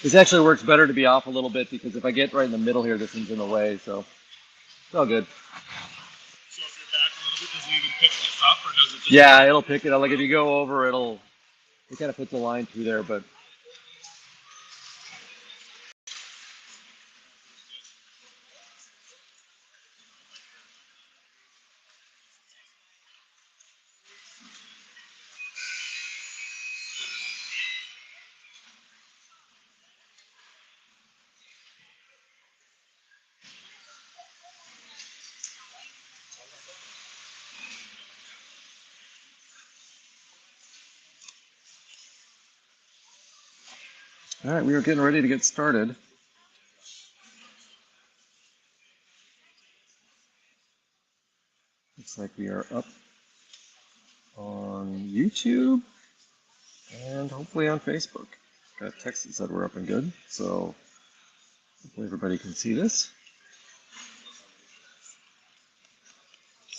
This actually works better to be off a little bit because if I get right in the middle here, this one's in the way, so it's all good. So if you're back a little bit, does it even pick this up, or does it just? Yeah, it'll pick it up. Like if you go over, it kind of puts a line through there, but all right, we are getting ready to get started. Looks like we are up on YouTube and hopefully on Facebook. Got a text that said we're up and good, so hopefully everybody can see this.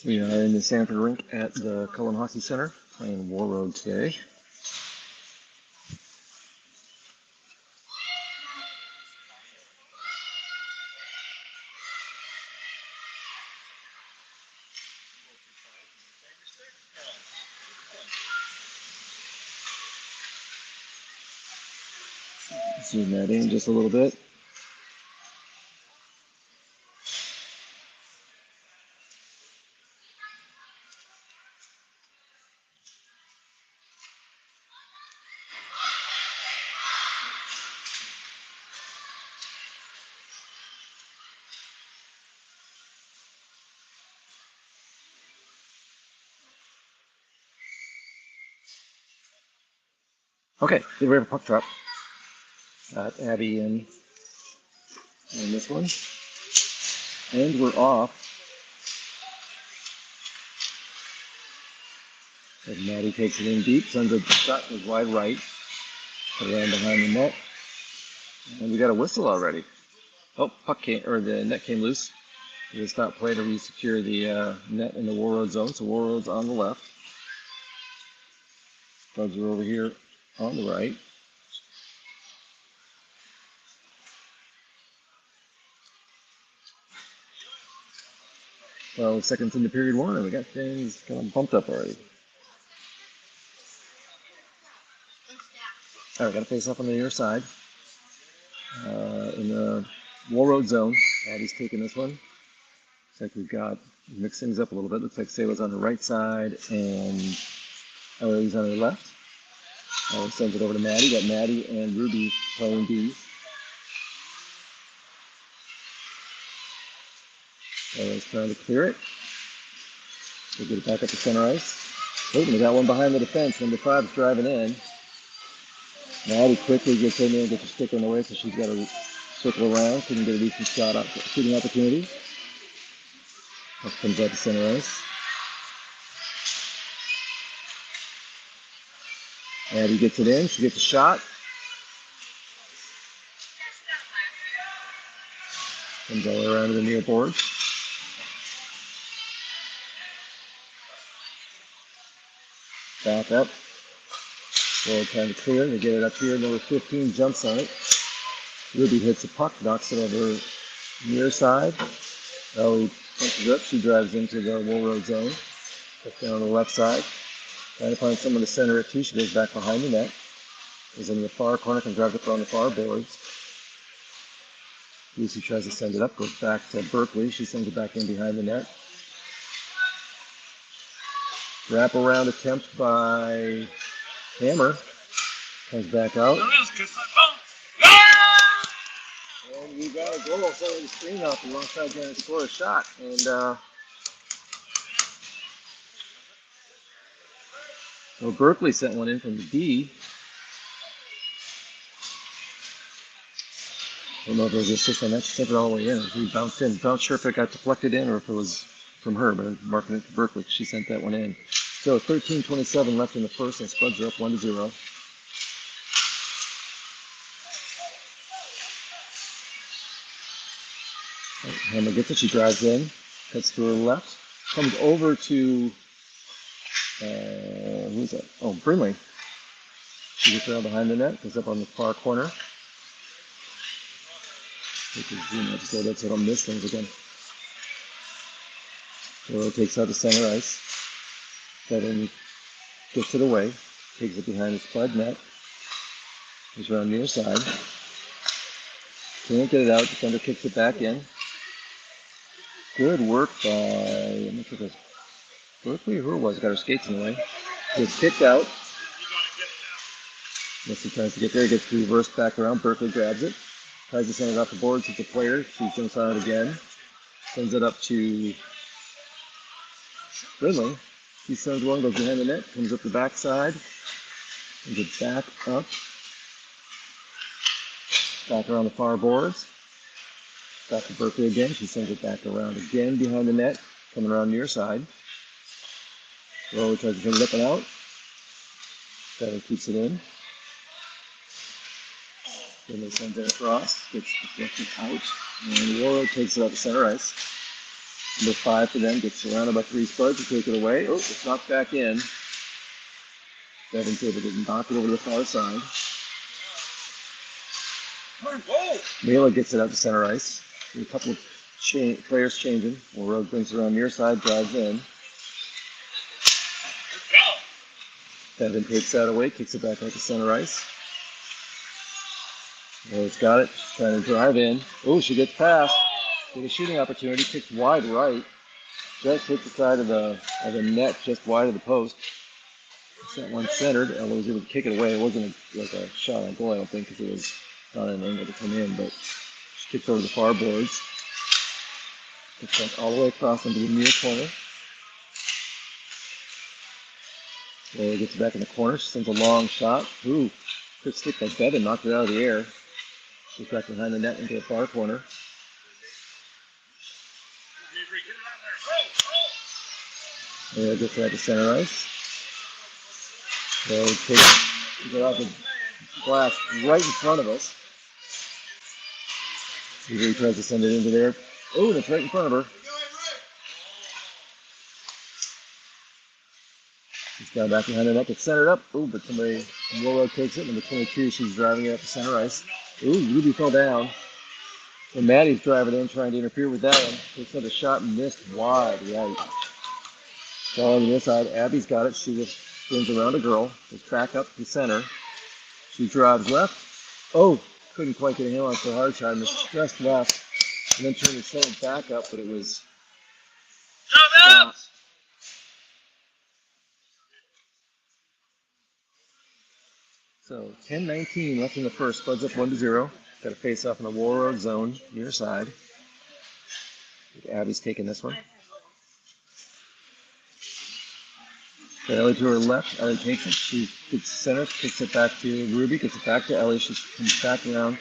We are in the Sanford rink at the Cullen Hockey Center playing Warroad today. Zoom that in just a little bit. Okay, get ready for puck drop. Got Abby in this one. And we're off. And Maddie takes it in deep, sends a shot to wide right. Put it around behind the net. And we got a whistle already. Oh, puck came, or the net came loose. We stop play to re-secure the net in the Warroad zone. So Warroad's on the left. Spuds are over here on the right. Well, seconds into period one, and we got things kind of bumped up already. All right, got to face up on the near side. In the Warroad zone, Abby's taking this one. Looks like we've got mixed things up a little bit. Looks like Sayla's on the right side and Eloise on the left. Sends it over to Maddie. Got Maddie and Ruby playing B. Eloise trying to clear it. We'll get it back up to center ice. Oh, we got one behind the defense. Number 5's driving in. Maddie quickly gets in there and gets her stick in the way, so she's got to circle around. Couldn't get a decent shot up, shooting opportunity. That comes out to center ice. Maddie gets it in. She gets a shot. Comes all the way around to the near board. Back up. Well, trying to clear. They get it up here. Number 15 jumps on it. Ruby hits the puck, knocks it over near side. Ellie punches up. She drives into the Warroad zone. Puts down on the left side. Trying to find someone to center it to. She goes back behind the net. Is in the far corner, can drive it on the far boards. Lucy tries to send it up, goes back to Berkeley. She sends it back in behind the net. Wrap around attempt by Hammer. Comes back out. And we got a goal. So the screen off the wrong side, going to score a shot. And so Berkeley sent one in from the D. I don't know if it was a assist on that. She sent it all the way in. He bounced in. Not sure if it got deflected in or if it was from her, but I'm marking it to Berkeley. She sent that one in. So 13:27 left in the first, and Spuds are up 1-0. Hammer gets it. She drives in, cuts to her left, comes over to who's that? Oh, Brinley. She gets around behind the net, goes up on the far corner. Take the zoom out so that's what I'll miss things again. Warroad takes out the center ice. Then gets it away. Takes it behind the spud net. Goes around near side. Can't get it out. Defender kicks it back in. Good work by, I'm not sure if it was Berkeley or who it was. Got her skates in the way. Gets kicked out. Messi tries to get there. Gets reversed back around. Berkeley grabs it. Tries to send it off the board. Hits a player. Shoots inside again. Sends it up to Ridley. She sends one. Goes behind the net. Comes up the backside. And gets back up. Back around the far boards. Back to Berkeley again. She sends it back around again behind the net. Coming around near side. Warroad tries to bring it up and out. Better keeps it in. Then they send it across. Gets deflected out. And Warroad takes it up the center ice. Number 5 for them. Gets surrounded by 3 Spuds to take it away. Oh, it's knocked back in. Devin's able to knock it over to the far side. Mela gets it out to center ice. A couple of players changing. Warroad brings it around near side, drives in. Devin takes that away, kicks it back out to center ice. Warroad's got it. She's trying to drive in. Oh, she gets past. Get a shooting opportunity. Kicks wide right. Just hits the side of the net, just wide of the post. That one centered. Ella was able to kick it away. It wasn't like a shot on goal, I don't think, because it was not an angle to come in, but she kicks over the far boards. Gets that all the way across into the near corner. Ella gets it back in the corner. She sends a long shot. Ooh, quick stick by Devin, knocked it out of the air. Goes back behind the net into the far corner. Ella gets it at the center ice. So takes it off the glass right in front of us. He tries to send it into there. Oh, and it's right in front of her. She's got back behind the net. It's centered up. Oh, but somebody, Warroad takes it. Number 22, she's driving it up the center ice. Ooh, Ruby fell down. And Maddie's driving in, trying to interfere with that one. Takes another shot and missed wide right. Ball on the inside. Abby's got it. She just spins around a girl. Goes back up to center. She drives left. Oh, couldn't quite get a handle on for a hard shot. Missed just left. And then turned it back up, but it was stopped. So 10-19 left in the first. Spuds up 1-0. Got a face off in the Warroad zone near side. I think Abby's taking this one. Got Ellie to her left. Ellie takes it. She gets center, kicks it back to Ruby, gets it back to Ellie. She comes back around.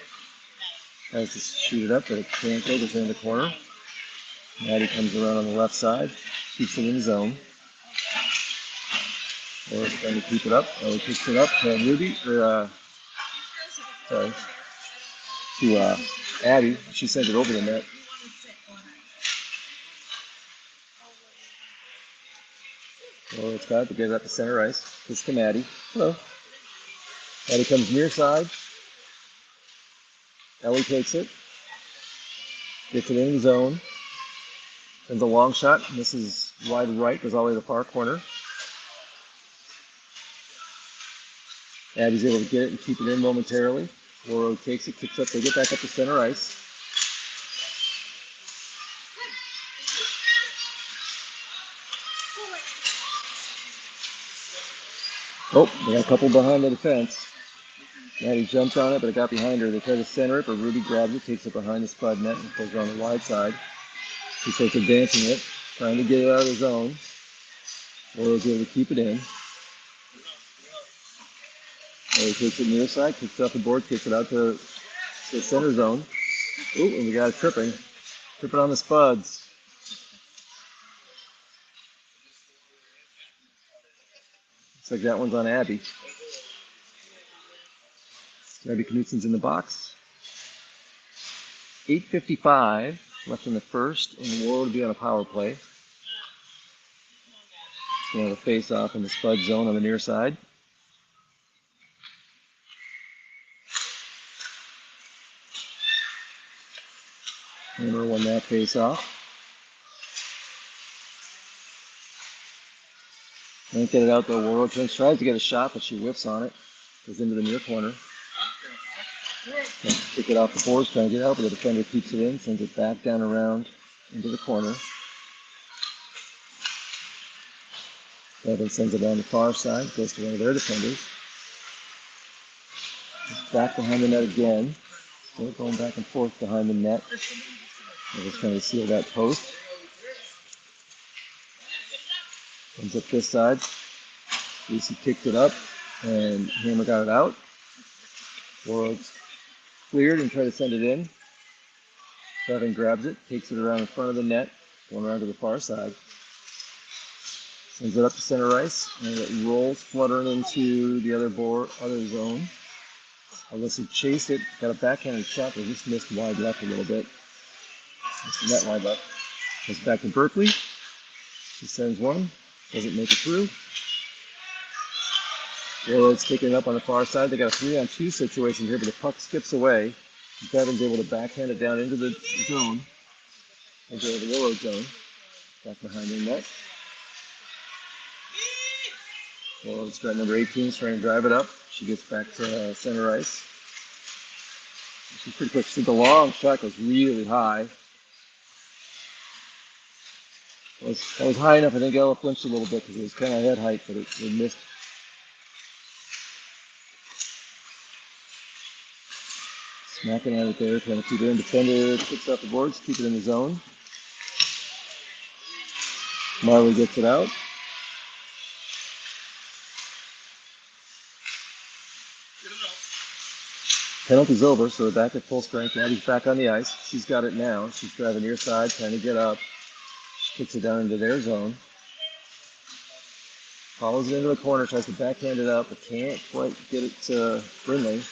Tries to shoot it up, but it can't go. Goes in the corner. Maddie comes around on the left side. Keeps it in the zone. Ellie's trying to keep it up. Ellie kicks it up to Ruby, to Abby. She sends it over the net. Well, it's got to get it up the center ice. It's to Maddie. Hello. Maddie comes near side. Ellie takes it. Gets it in the zone. Sends a long shot. Misses wide right. Goes all the way to the far corner. Abby's able to get it and keep it in momentarily. Warroad takes it, kicks up. They get back up to center ice. Oh, they got a couple behind the defense. Maddie jumped on it, but it got behind her. They try to center it, but Ruby grabs it, takes it behind the spud net, and goes around the wide side. She starts advancing it, trying to get it out of the zone. Warroad's able to keep it in. He takes it near side, kicks it off the board, kicks it out to the center zone. Ooh, and we got a tripping. Tripping on the Spuds. Looks like that one's on Abby. Abby Knutsen's in the box. 8:55 left in the first, and the Warroad will be on a power play. Going to face off in the Spud zone on the near side. Hammer won that face off. Can't get it out though. Warroad tries to get a shot, but she whiffs on it. Goes into the near corner. Kick it off the boards, trying to get out, but the defender keeps it in, sends it back down around into the corner. Devin sends it down the far side, goes to one of their defenders. Back behind the net again. Still going back and forth behind the net. They're just trying to seal that post. Comes up this side. Lucy kicked it up, and Hammer got it out. Warroad's cleared and tried to send it in. Devin grabs it, takes it around in front of the net, going around to the far side. Sends it up to center ice, and it rolls fluttering into the other zone. Alyssa chased it, got a backhanded shot, but just missed wide left a little bit. Missed the net wide left. Goes back to Berkeley. She sends one, doesn't make it through. Warroad's taking it up on the far side. They got a 3-on-2 situation here, but the puck skips away. Devin's able to backhand it down into the zone, into the Warroad zone, back behind the net. Warroad's got number 18 trying to drive it up. She gets back to center ice. She's pretty quick. She did the long shot, goes really high. That was high enough. I think Ella flinched a little bit because it was kind of head height, but it missed. Smacking at it there, trying to keep it in. Defender kicks off the boards, keep it in the zone. Marley gets it out. Penalty's over, so they're back at full strength. Maddie's back on the ice. She's got it now. She's driving near side, trying to get up. She kicks it down into their zone. Follows it into the corner, tries to backhand it up, but can't quite get it to Brindley.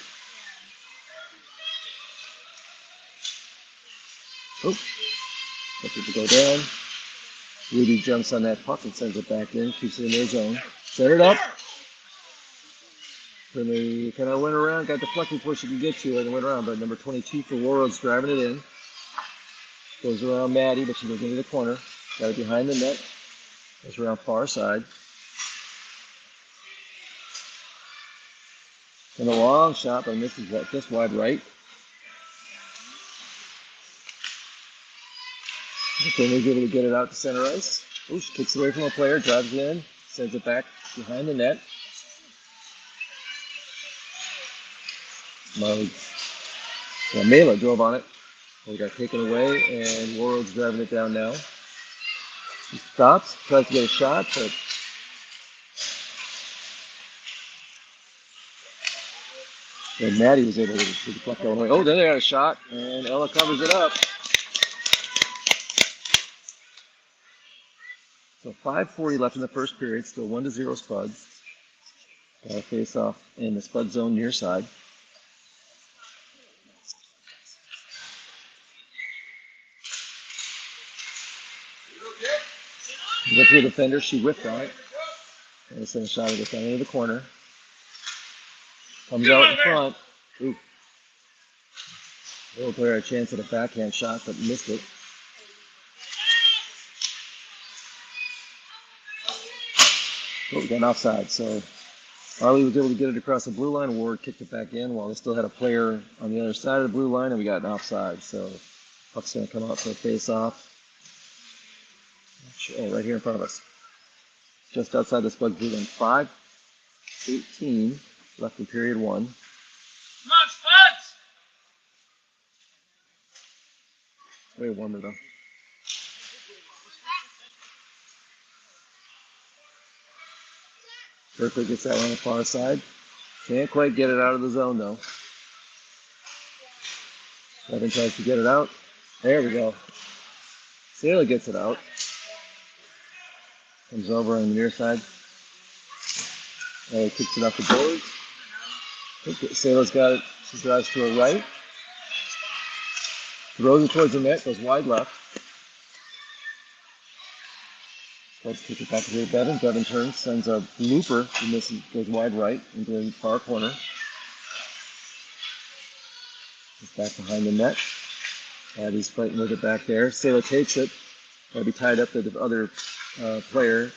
Oh, lets it go down. Ruby jumps on that puck and sends it back in, keeps it in their zone. Set it up. Brindley kind of went around, got deflected before she could get to it and went around, but number 22 for Warroad's driving it in. Goes around Maddie, but she goes into the corner. Got it behind the net. Goes around far side. And a long shot, but misses just wide right. Brindley's able to get it out to center ice. Oh, she kicks away from a player, drives it in, sends it back behind the net. Mela drove on it. It got taken away, and Warroad's driving it down now. He stops, tries to get a shot, but Maddie was able to get the puck going away. Oh, then they got a shot, and Ella covers it up. So 5:40 left in the first period, still 1-0 Spuds. Got a face off in the Spud zone near side. Go through the defender, she whipped on it. And sent a shot at the center into the corner. Comes out in front. Ooh. Little player had a chance at a backhand shot, but missed it. Oh, we got an offside. So Arlie was able to get it across the blue line. Ward kicked it back in while they still had a player on the other side of the blue line, and we got an offside. So puck's going to come out for a face-off. Oh, right here in front of us. Just outside the Spuds blue line. 5:18 left in period one. Come on, Spuds! Way warmer though. Berkeley gets that one on the far side. Can't quite get it out of the zone though. Devin tries to get it out. There we go. Sailor gets it out. Comes over on the near side. Kicks it off the boards. Sailor's got it. She drives to her right. Throws it towards the net. Goes wide left. Let's kick it back to Devin. Devin turns, sends a looper. He misses, goes wide right into the far corner. It's back behind the net. Abby's fighting with it back there. Sailor takes it. Abby tied up to the other player.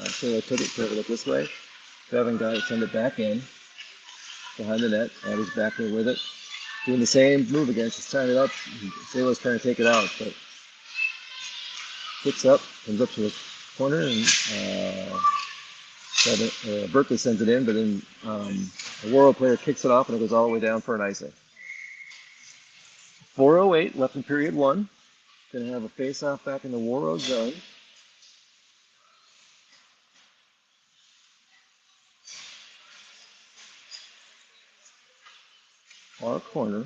Sailor took it, put it up this way. Bevan got it, send it back in behind the net. Abby's back there with it. Doing the same move again. She's tying it up. Sailor's trying to take it out, but kicks up, comes up to the corner, and Berkeley sends it in, but then the Warroad player kicks it off, and it goes all the way down for an icing. 4:08 left in period one. Going to have a face-off back in the Warroad zone. Far corner.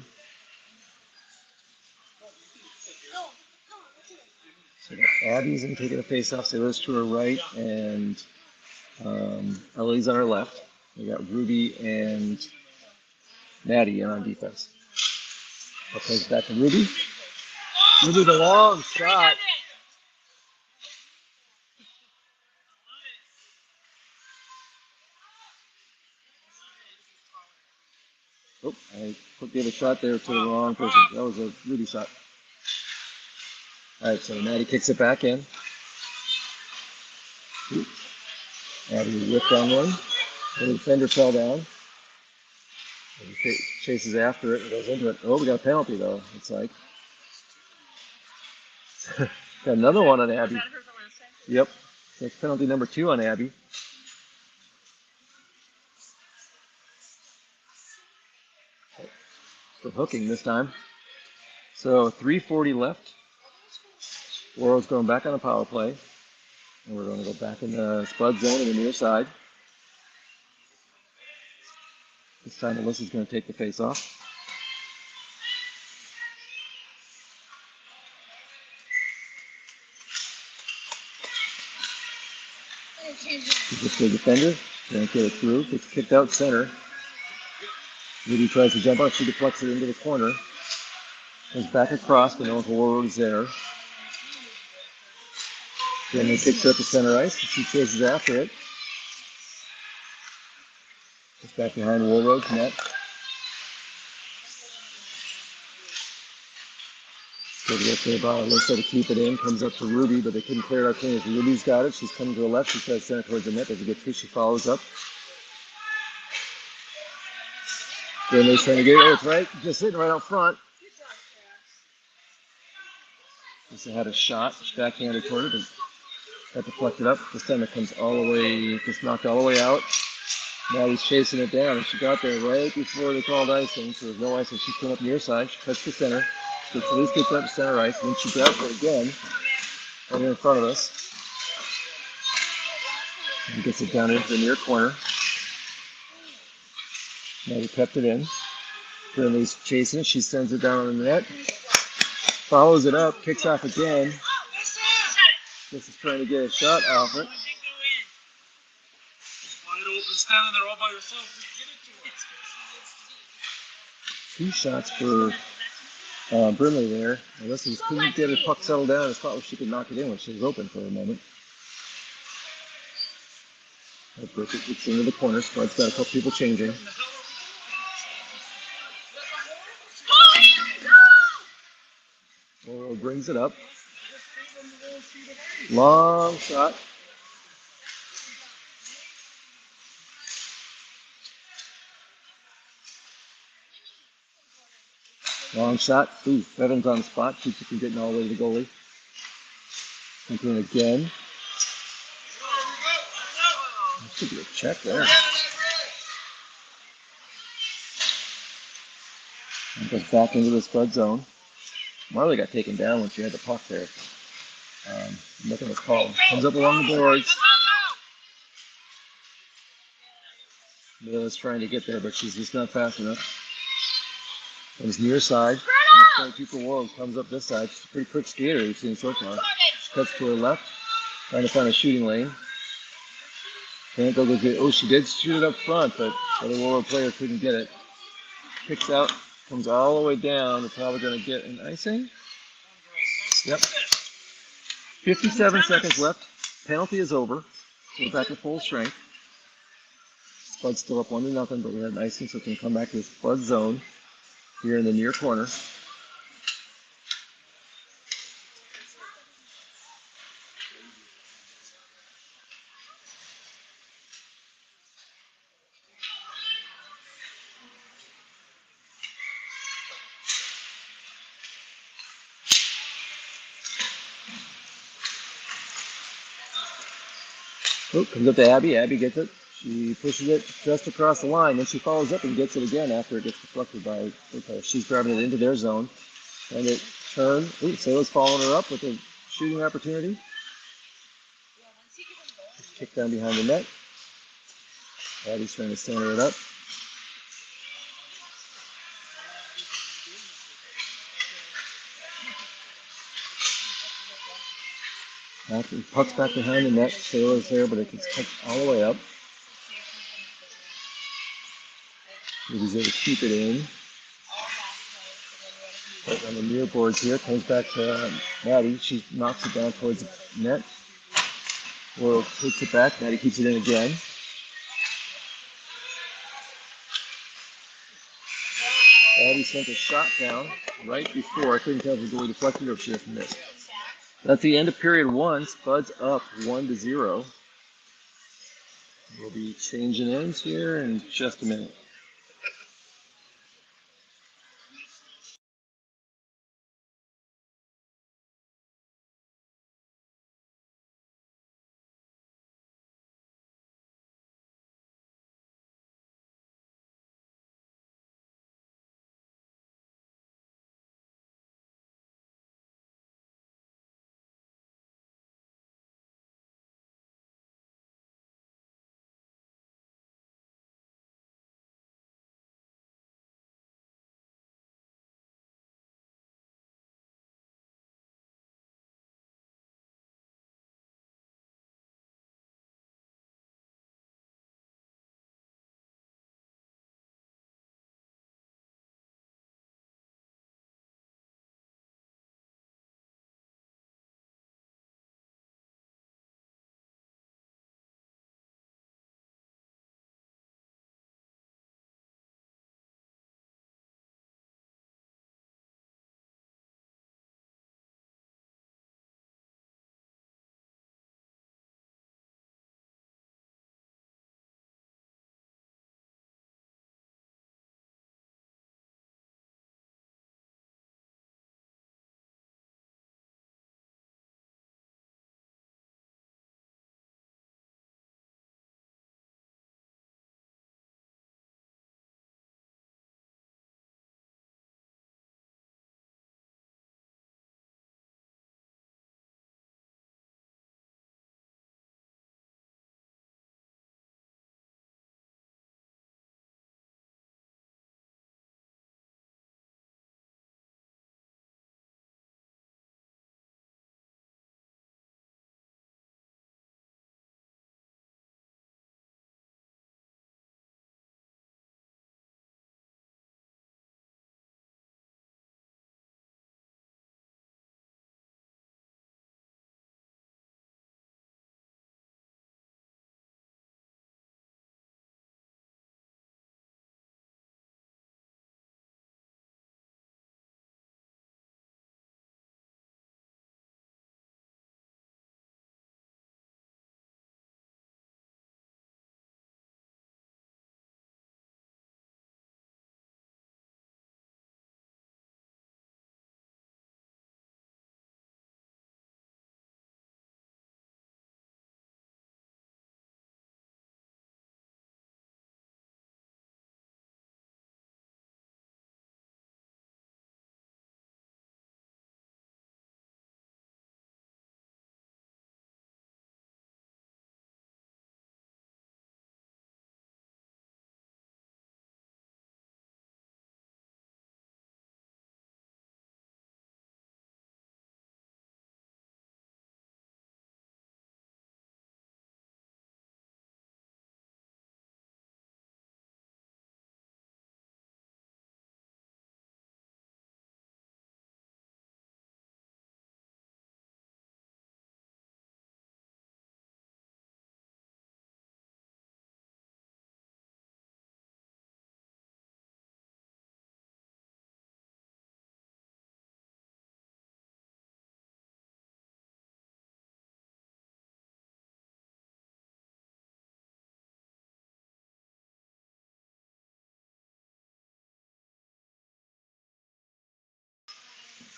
So Abby's going to take a face-off. So those to her right, and Ellie's on her left. We got Ruby and Maddie on defense. Okay, back to Ruby. Ruby, the long shot. Oh, I gave a shot there to the wrong person. That was a Ruby shot. All right, so Maddie kicks it back in. Maddie whipped on one. The defender fell down. He chases after it and goes into it. Oh, we got a penalty though, it's like. Got another one on Abby. Yep. That's penalty number 2 on Abby. For hooking this time. So 3:40 left. Warroad's going back on the power play. And we're going to go back in the Spuds zone in the near side. This time Alyssa's going to take the face off. She gets the defender. Can't get it through. Gets kicked out center. Ruby tries to jump out. She deflects it into the corner. Goes back across, but no Warroad is there. Then he kicks her up to center ice. She chases after it. Gets back behind Warroad's net. So they get about Alyssa to keep it in. Comes up to Ruby, but they couldn't clear it out clean. Ruby's got it. She's coming to the left. She tries to send it towards the net. Doesn't get through. She follows up. Then they're trying to get it. Oh, it's right. Just sitting right out front. Just had a shot. She backhanded toward it, but got deflected up. This time it comes all the way, just knocked all the way out. Now he's chasing it down, and she got there right before they called icing, so there's no icing. She came up near side. She cuts to center. So at least gets up to center ice, and then she grabs it again, right in front of us. And gets it down into the near corner. Now he kept it in. Brinley's chasing it. She sends it down on the net. Follows it up, kicks off again. This is trying to get a shot off it. Two shots for Brinley there. Alyssa couldn't get her puck settled down in a spot where she could knock it in when she was open for a moment. Berkeley gets into the corner. Spuds got a couple people changing. Warroad brings it up. Long shot. Long shot. Ooh, Bevan's on the spot. Keeps it from getting all the way to the goalie. Thinking again. That should be a check there. And goes back into the Spud zone. Marley got taken down when she had the puck there. Nothing was called. Comes up along the boards. Mila's trying to get there, but she's just not fast enough. Comes near side. 22 for Warroad. Comes up this side. She's a pretty quick skater we've seen so far. She cuts to her left. Trying to find a shooting lane. Can't go get. Oh, she did shoot it up front, but the Warroad player couldn't get it. Kicks out. Comes all the way down. They're probably going to get an icing. Yep. 57 seconds left. Penalty is over. We're back to full strength. Spud's still up 1-0, but we had an icing, so we can come back to the Spud zone here in the near corner. Oh, comes up to Abby. Abby gets it. She pushes it just across the line, then she follows up and gets it again after it gets deflected by Lucas. She's driving it into their zone. And it turned. Ooh, Sayla's following her up with a shooting opportunity. Just kick down behind the net. Abby's trying to center it up. After puck's back behind the net. Sayla's there, but it gets kicked all the way up. He's able to keep it in. On the near boards here, comes back to Maddie. She knocks it down towards the net. Warroad takes it back. Maddie keeps it in again. Abby sent a shot down right before. I couldn't tell if the goalie deflected or if she just missed. That's the end of period one. Spuds up 1-0. We'll be changing ends here in just a minute.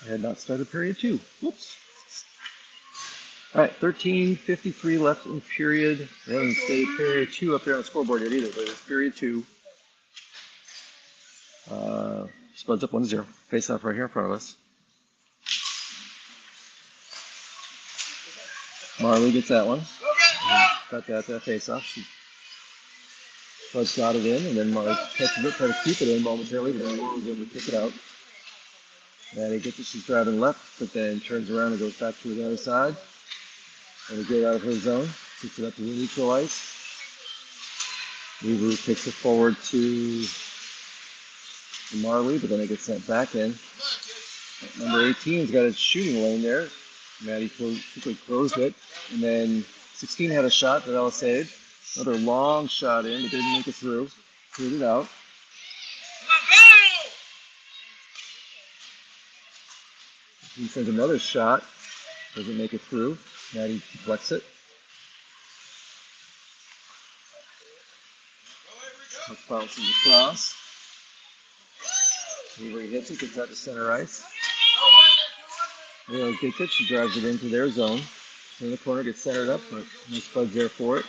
I had not started period two. Whoops. All right, 13:53 left in period. They haven't stated period 2 up there on the scoreboard yet either, but it's period 2. Spuds up 1-0. Face off right here in front of us. Marley gets that one. Got that face off. Spuds got it in, and then Marley catches it, tries to keep it in momentarily, but then Warroad's able to kick it out. Maddie gets it, she's driving left, but then turns around and goes back to the other side. And we get out of her zone, kicks it up to the neutral ice. Weaver takes it forward to Marley, but then it gets sent back in. Number 18's got a shooting lane there. Maddie quickly closed it. And then 16 had a shot that Ella saved. Another long shot in, but didn't make it through. Cleared it out. He sends another shot. Doesn't make it through. Maddie deflects it. Puck bounces across. Weaver hits it, gets out to center ice. Warroad gets it, she drives it into their zone. In the corner, gets centered up, but no Spuds there for it.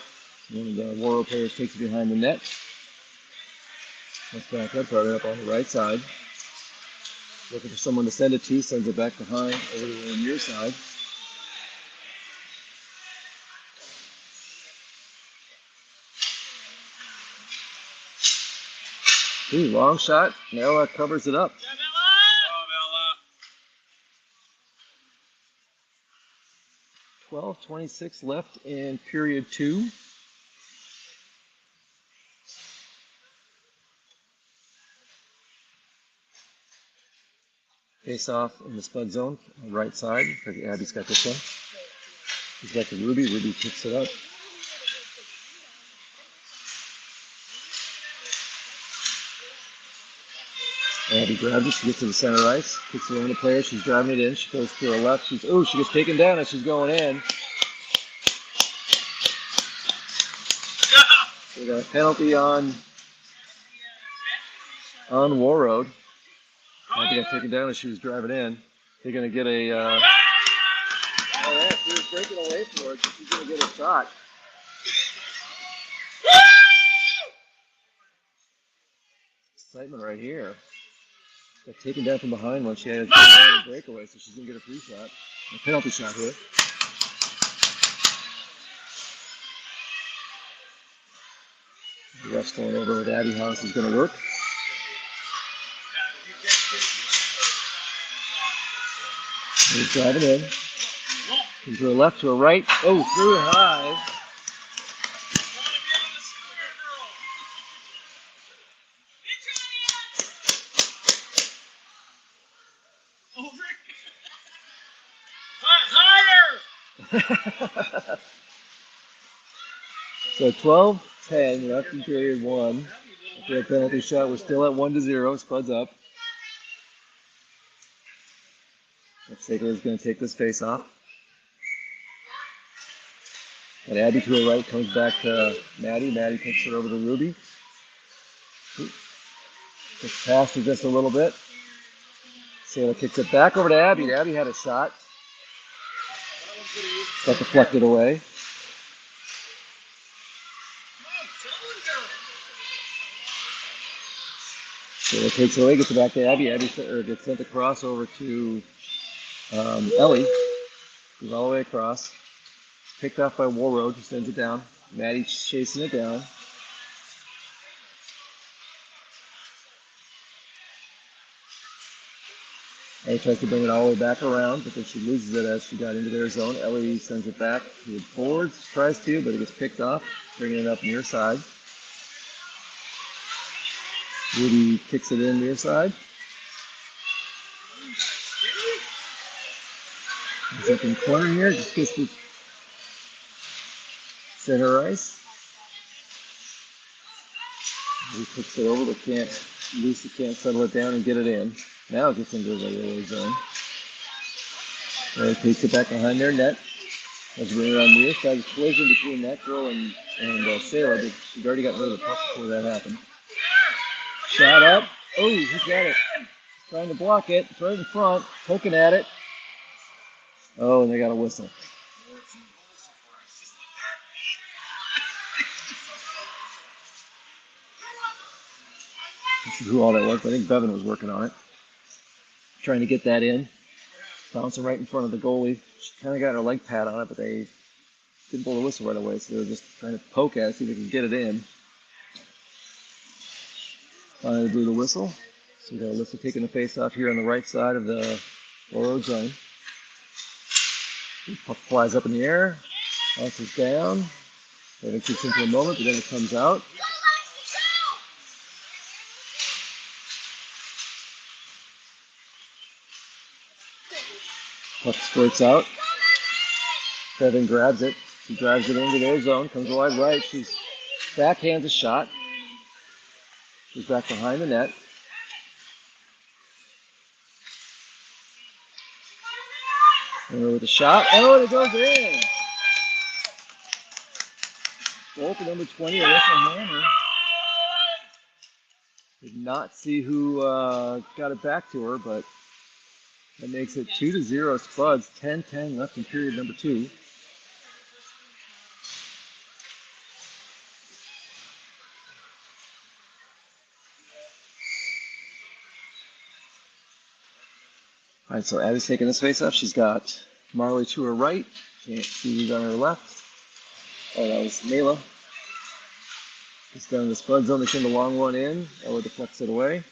One of the Warroad players takes it behind the net. That's back up, brought it up on the right side. Looking for someone to send it to, sends it back behind over to the near side. Ooh, long shot. Ella covers it up. 12:26 left in period 2. Face off in the Spud zone on the right side. Abby's got this one. He's got the Ruby. Ruby picks it up. Abby grabs it. She gets to the center ice. Kicks it around the player. She's driving it in. She goes to her left. She gets taken down as she's going in. We got a penalty on Warroad. Abby got taken down as she was driving in. They're going to get a... oh, yeah, she was breaking away for it. So she's going to get a shot. Excitement right here. Got taken down from behind when she had a breakaway, so she's going to get a free shot. A penalty shot here. The ref's going over with Abby how this is going to work. He's driving in. From her left to her right. Oh, through high. So 12:10 left in period 1. After that penalty shot, we're still at 1-0. Spuds up. Saker is going to take this face off. And Abby to her right comes back to Maddie. Maddie takes it over to Ruby. Gets past her just a little bit. Sailor kicks it back over to Abby. Abby had a shot. Got deflected away. Sailor takes it away, gets it back to Abby. Abby gets sent across over to Ellie. Goes all the way across. Picked off by Warroad, who sends it down. Maddie's chasing it down. Ellie tries to bring it all the way back around, but then she loses it as she got into their zone. Ellie sends it back to the forwards, tries to, but it gets picked off, bringing it up near side. Rudy kicks it in near side. He's up in the corner here, just gets the center ice. He kicks it over, but Lucy can't settle it down and get it in. Now it gets into the regular zone. He takes it back behind their net. As we're on the other side, collision between that girl and Sailor, but she'd already got rid of the puck before that happened. Shot up. Oh, he's got it. He's trying to block it. It's right in front. Poking at it. Oh, and they got a whistle. This is who all that was, but I think Bevan was working on it. Trying to get that in. Bouncing right in front of the goalie. She kind of got her leg pad on it, but they didn't blow the whistle right away, so they were just trying to poke at it, see if they could get it in. Finally blew the whistle. So we got Alyssa taking the face off here on the right side of the Warroad zone. Puck flies up in the air, bounces down. It kicks in for a moment, but then it comes out. Puck squirts out. Bevan grabs it. She drives it into their zone, comes wide right. She's backhands a shot. She's back behind the net. And with the shot, oh, it goes in. Goal for number 20, Alyssa Hammer. Did not see who got it back to her, but that makes it 2-0 Spuds. 10-10 left in period number 2. All right, so Abby's taking this face off. She's got Marley to her right. Can't see who's on her left. Oh, that was Mela. It's down in the Spud zone. They send a long one in. Ella deflects it away.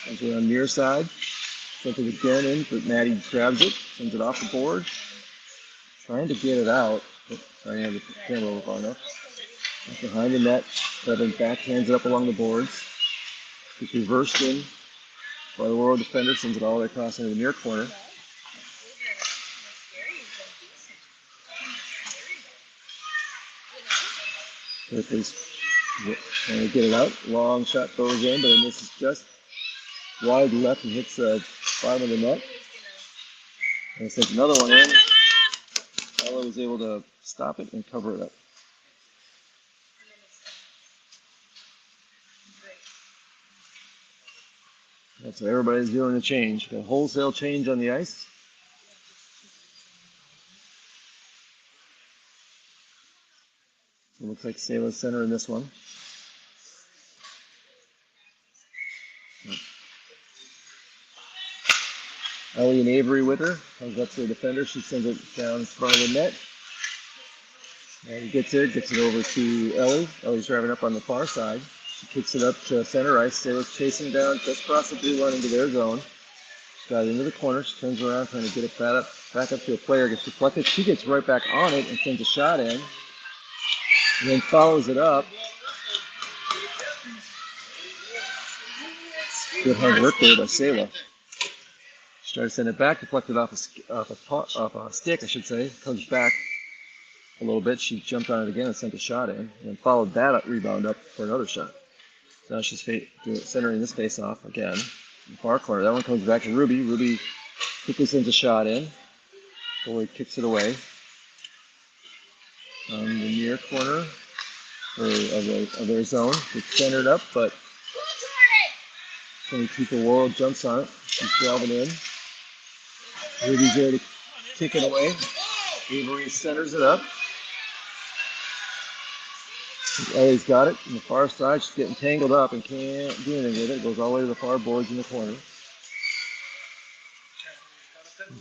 Comes around near side. Sent it again in, but Maddie grabs it, sends it off the board. Trying to get it out. Trying to have the camera over far enough. Behind the net. Bevan backhands it up along the boards. It's reversed in by the Warroad defender, sends it all the way across into the near corner. Griffey's trying to get it out. Long shot goes in, but then this is just wide left and hits the bottom of the net. And sends another one in. Ella was able to stop it and cover it up. That's what everybody's doing, a change. Got a wholesale change on the ice. It looks like Sayla's center in this one. Ellie and Avery with her. Comes up to the defender. She sends it down in front of the net. And he gets it over to Ellie. Ellie's driving up on the far side. She kicks it up to center ice. Sayla's chasing down just across the blue line into their zone. She's got it into the corner. She turns around trying to get it back up to a player. Gets deflected. She gets right back on it and sends a shot in. And then follows it up. Good hard work there by Sayla. She tried to send it back, deflected off a stick, I should say. Comes back a little bit. She jumped on it again and sent a shot in, and then followed that rebound up for another shot. So now she's centering this face off again. In the far corner. That one comes back to Ruby. Ruby quickly sends a shot in. Goalie kicks it away. On the near corner of their zone. It's centered up, but 22 for Warroad jumps on it. She's driving in. Ruby's there to kick it away. Avery centers it up. Ellie's got it on the far side. She's getting tangled up and can't do anything with it. It goes all the way to the far boards in the corner.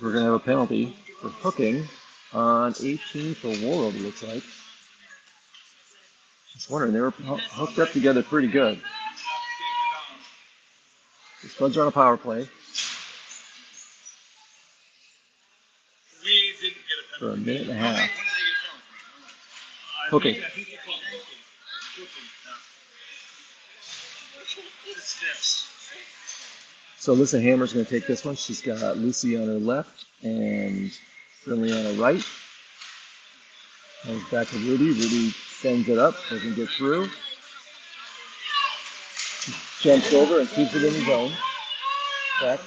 We're going to have a penalty for hooking on 18 for Warroad, it looks like. Just wondering, they were hooked up together pretty good. The Spuds are on a power play. For a minute and a half. Hooking. So Alyssa Hammer's going to take this one. She's got Lucy on her left and Finley on her right. Comes back to Ruby. Ruby sends it up, doesn't get through. Jumps over and keeps it in the zone. Back.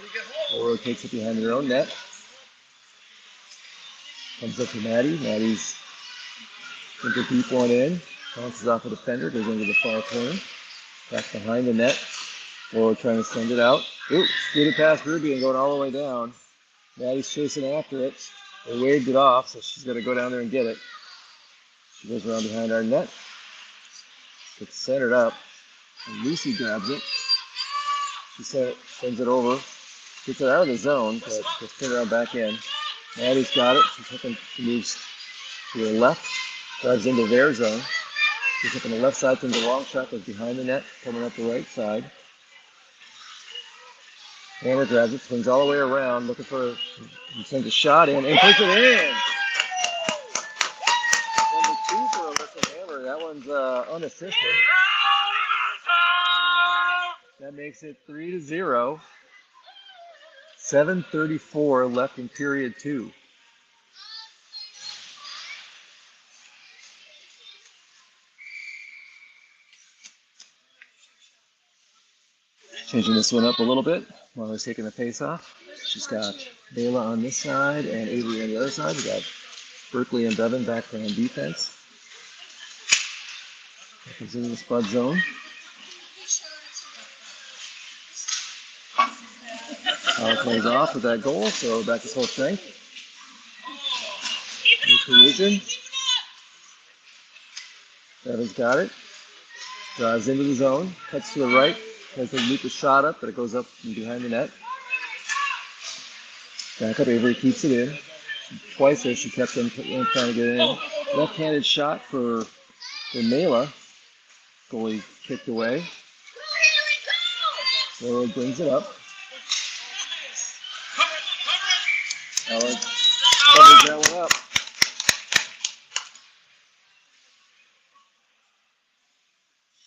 Or takes it behind their own net. Comes up to Maddie. Maddie's sends a deep one in. Bounces off a defender. Goes into the far corner. Back behind the net. Or trying to send it out. Ooh, skated past Ruby and going all the way down. Maddie's chasing after it. They waved it off, so she's got to go down there and get it. She goes around behind our net. Gets centered up. And Lucy grabs it. She sends it over. Gets it out of the zone, but just turn around back in. Maddie's got it. She moves to the left, drives into their zone. She's up on the left side, sends a long shot, goes behind the net, coming up the right side. Hammer grabs it, swings all the way around, looking for, he sends a shot in, and puts it in! Number 2 for Alyssa Hammer. That one's unassisted. That makes it 3-0. 7:34 left in period 2. Changing this one up a little bit while I was taking the face off. She's got Bayla on this side and Avery on the other side. We got Berkeley and Bevan back on defense. Comes into the Spud zone. Power plays off with that goal, so back to full strength. New collision. Bevan's got it. Drives into the zone, cuts to the right, tries to loop a shot up, but it goes up from behind the net. Back up, Avery keeps it in. Twice there she kept him trying to get it in. Left-handed shot for Mela. Goalie kicked away. Warroad brings it up. Ellen covers that one up.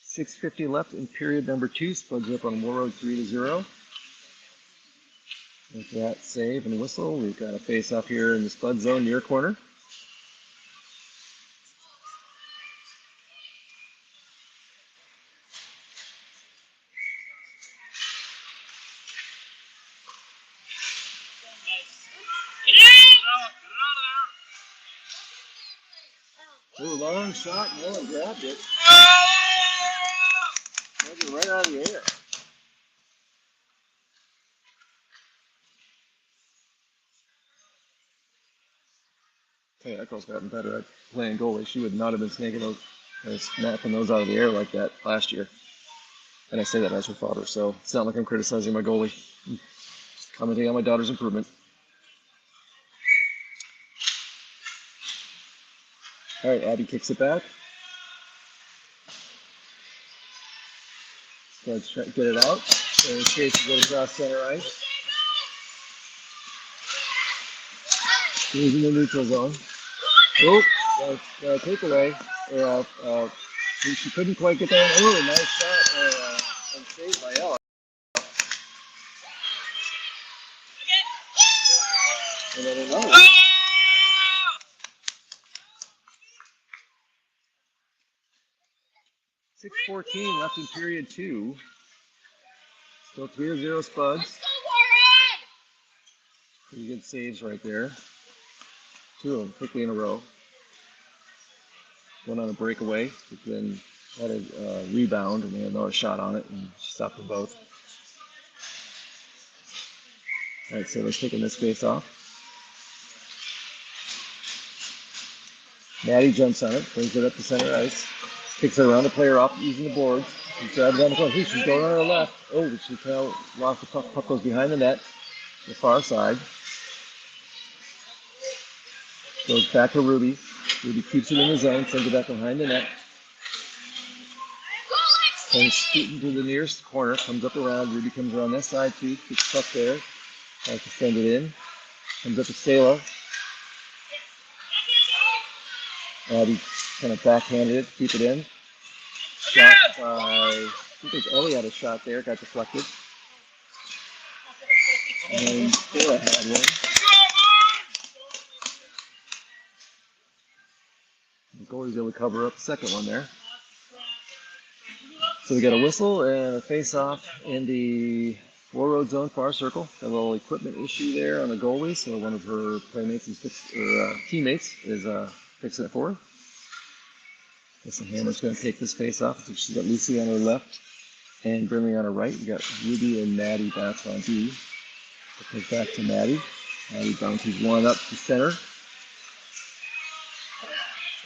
6:50 left in period number 2. Spuds up on Warroad 3-0. With that save and whistle, we've got a face-off here in the Spud zone near corner. Ooh, long shot, no one grabbed it. Grabbed it right out of the air. Hey, that girl's gotten better at playing goalie. She would not have been snaking those, snapping those out of the air like that last year. And I say that as her father, so it's not like I'm criticizing my goalie. Just commenting on my daughter's improvement. All right, Abby kicks it back. Let's try to get it out. So Chase goes across center ice. He's in the neutral zone. Oh, got a takeaway. She couldn't quite get that. Oh, nice shot and saved by Ella. And then another one. 6:14 left in period 2. Still 3-0 Spuds. Pretty good saves right there. 2 of them quickly in a row. One on a breakaway, but then had a rebound and they had another shot on it and stopped them both. All right, so let's taking this face off. Maddie jumps on it, brings it up to center ice, kicks it around the player off using the boards. She's driving down the corner. She's going on her left. Oh, she kind of lost the puck. Puck goes behind the net, the far side. Goes back to Ruby. Ruby keeps it in the zone, sends it back behind the net. Comes scooting to the nearest corner, comes up around. Ruby comes around that side too, gets stuck there. Tries to send it in. Comes up to Sailor. Abby kind of backhanded it, keep it in. Shot by, I think there's Ellie had a shot there, got deflected. And Sailor had one. The goalie's able to cover up the second one there. So we got a whistle and a face-off in the Warroad zone far circle. Got a little equipment issue there on the goalie, so one of her playmates teammates is fixing it for her. Guess the Hammer's going to take this face-off. She's got Lucy on her left and Brinley on her right. We got Ruby and Maddie back on D. It goes back to Maddie. Maddie bounces one up to center.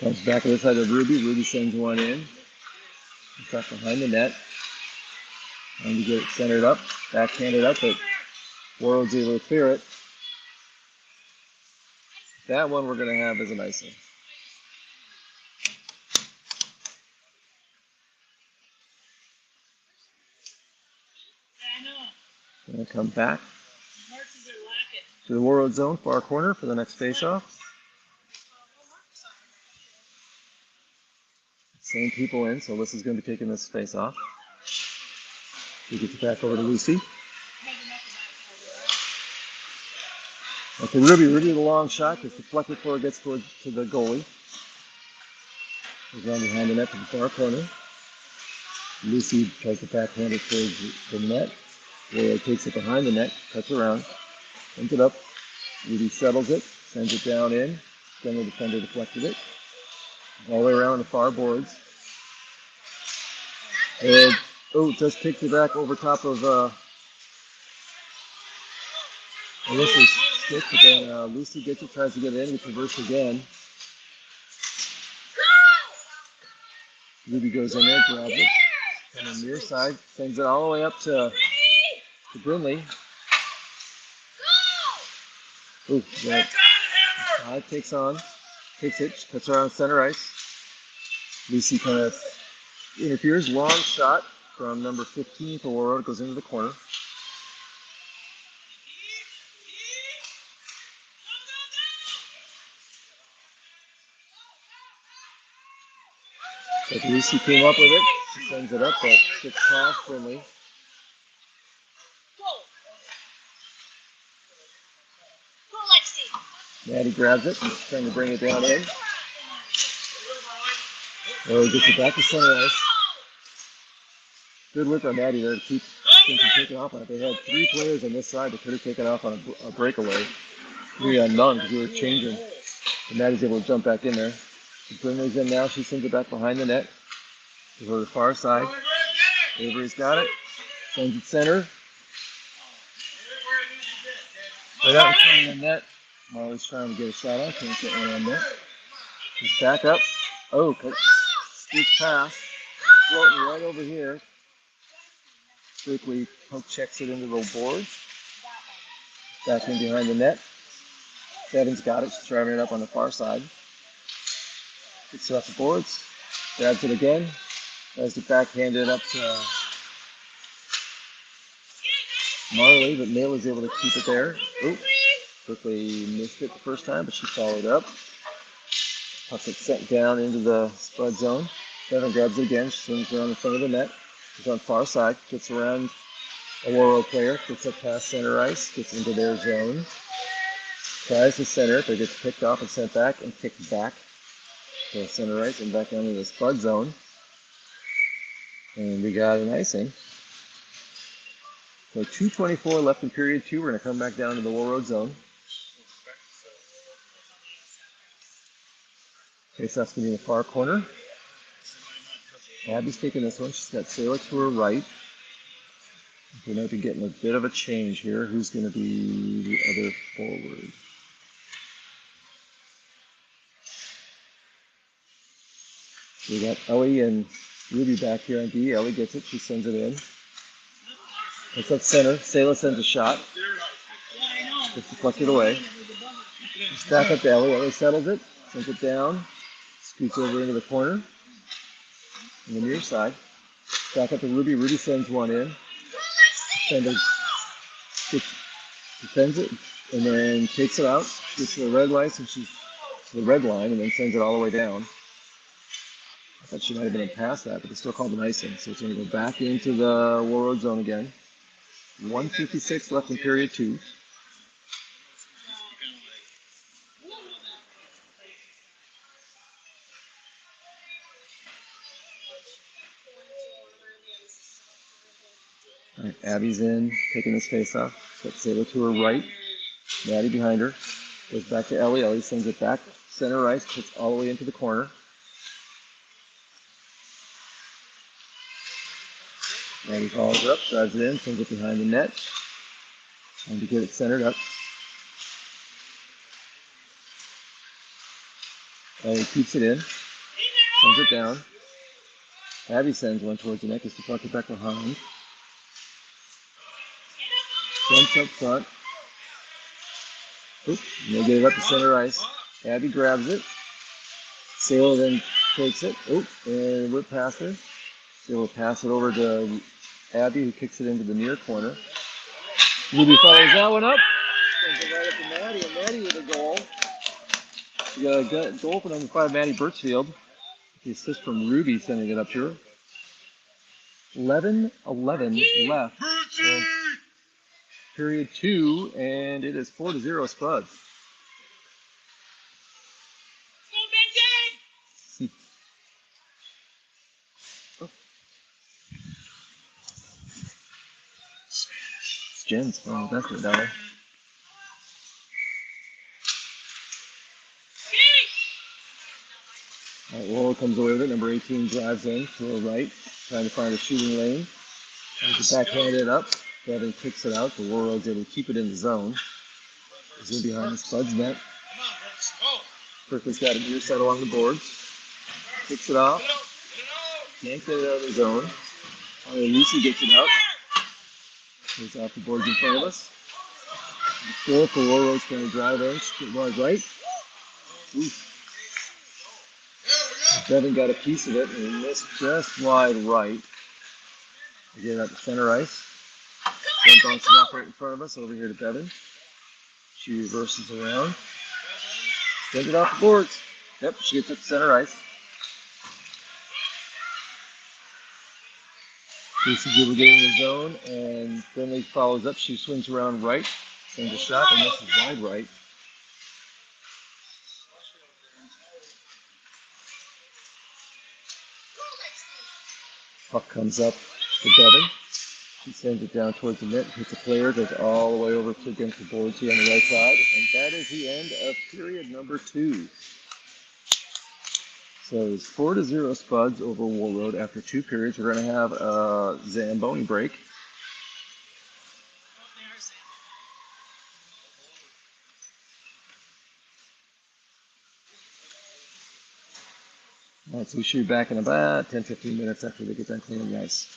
Comes back to the side of Ruby. Ruby sends one in. Back behind the net. And to get it centered up, backhanded up, but Warroad's able to clear it. That one we're going to have as an icing. Going to come back to the Warroad zone, far corner for the next face-off. Same people in, so Alyssa's going to be taking this face-off. We get it back over to Lucy. Okay, Ruby the long shot gets deflected before it gets to the goalie. Goes down behind the net to the far corner. Lucy tries to backhand it towards the net. Warroad takes it behind the net, cuts around, sends it up. Ruby settles it, sends it down in. Then the defender deflected it. All the way around the far boards. And, just takes it back over top of Alyssa's stick, but then Lucy gets it, tries to get it in, gets reversed again. Ruby goes in there, grabs it, and on the near side, sends it all the way up to Brindley. Ooh, that takes it, cuts around center ice. Lucy kind of interferes, long shot from number 15 for Warroad, goes into the corner. But Lucy came up with it. She sends it up, but gets past Brindley. Maddie grabs it, trying to bring it down in. He gets it back to center ice. Good work on Maddie there to keep things from taking off on it. They had 3 players on this side that could have taken off on a breakaway. 3 on none because we were changing. And Maddie's able to jump back in there. Brindley's in now. She sends it back behind the net to the far side. Avery's got it. Sends it center. Right out in front of the net. Molly's trying to get a shot on. Can't get one on net. He's back up. Scoop pass. Floating right over here. Quickly poke checks it into the boards. Back in behind the net. Devin's got it. She's driving it up on the far side. Gets it off the boards. Grabs it again. Tries to backhand it up to Marley, but Nail is able to keep it there. Quickly missed it the first time, but she followed up. Puts it set down into the Spud zone. Devin grabs it again. She swings around in front of the net. She's on far side. Gets around a Warroad player. Gets up past center ice. Gets into their zone. Tries to center it, but gets picked off and sent back and kicked back to center ice and back down to the Spud zone. And we got an icing. So 2:24 left in period 2. We're going to come back down to the Warroad zone. Face-off's going to be in the far corner. Abby's taking this one. She's got Sailor to her right. We might be getting a bit of a change here. Who's going to be the other forward? We got Ellie and Ruby back here on D. Ellie gets it. She sends it in. It's up center. Sailor sends a shot. Gets deflected away. It's back up to Ellie. Ellie settles it. Sends it down. Scoots over into the corner. On the near side. Back up to Ruby. Ruby sends one in. Defends it. And then takes it out. Gets to the red line. So she's to the red line. And then sends it all the way down. I thought she might have been past that, but it's still called an icing. So it's going to go back into the Warroad zone again. 1:56 left in period 2. All right, Abby's in, taking this face off. Got Sailor to her right. Maddie behind her. Goes back to Ellie. Ellie sends it back. Center ice. Hits all the way into the corner. Maddie follows up, drives it in, sends it behind the net. Trying to get it centered up. Ellie keeps it in, sends it down. Abby sends one towards the net, gets deflected back behind. Jumps up front. Oop, and they get it up to center ice. Abby grabs it. Sailor then takes it. Oop, and whip past her. Sailor will pass it over to Abby, who kicks it into the near corner. Ruby follows that one up. Sends it right up to Maddie, and Maddie with a goal. We got a goal for number 5, Maddie Birchfield. The assist from Ruby sending it up here. 11-11 left. Period 2, and it is 4-0 Spuds. It's Jen's. Oh, that's it, Dollar. All right, Warroad comes away with it. Number 18 drives in to her right, trying to find a shooting lane. Tries to backhand it up. Devin kicks it out. The Warroad's able to keep it in the zone. He's in behind the Spuds net. Kirkland's got a near set along the boards. Kicks it off. Can't get it out of the zone. Lucy gets it out. Goes off the boards in front of us. The 4 for Warroad's going to drive in. Get wide right. Oof. Devin got a piece of it and he missed just wide right. We get it out to center ice. Then bounces off right in front of us over here to Devin. She reverses around. Sends it off the boards. Yep, she gets up to center ice. Lucy's able to get in the zone and Finley follows up. She swings around right. Sends a shot and misses wide right. Puck comes up to Devin. She sends it down towards the net, hits a player, goes all the way over to against the boards here on the right side. And that is the end of period number 2. So it's 4-0 Spuds over Warroad after 2 periods. We're going to have a Zamboni break. All right, so we should be back in about 10-15 minutes after they get done cleaning the ice.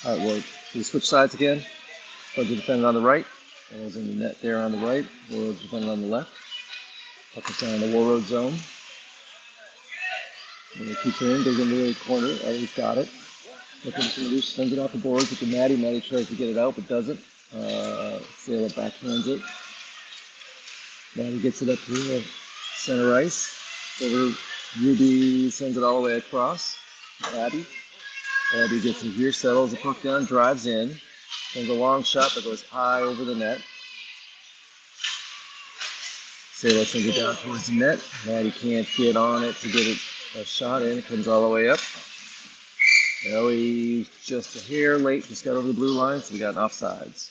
All right, well, we switch sides again. Spuds are defending on the right. And is in the net there on the right. Warroad's defending on the left. Puck is down in the Warroad zone. And he keeps it in, goes into the corner. Eddie's got it. Looking for loose, sends it off the boards with the Maddie. Maddie tries to get it out, but doesn't. Sailor backhands it. Maddie gets it up to the center ice. Over Ruby sends it all the way across. Abby. Abby gets it here, settles the puck down, drives in. Sends a long shot that goes high over the net. Sailor sends it down towards the net. Maddie can't get on it to get it a shot in. It comes all the way up. He's just a hair late, just got over the blue line, so we got an offsides.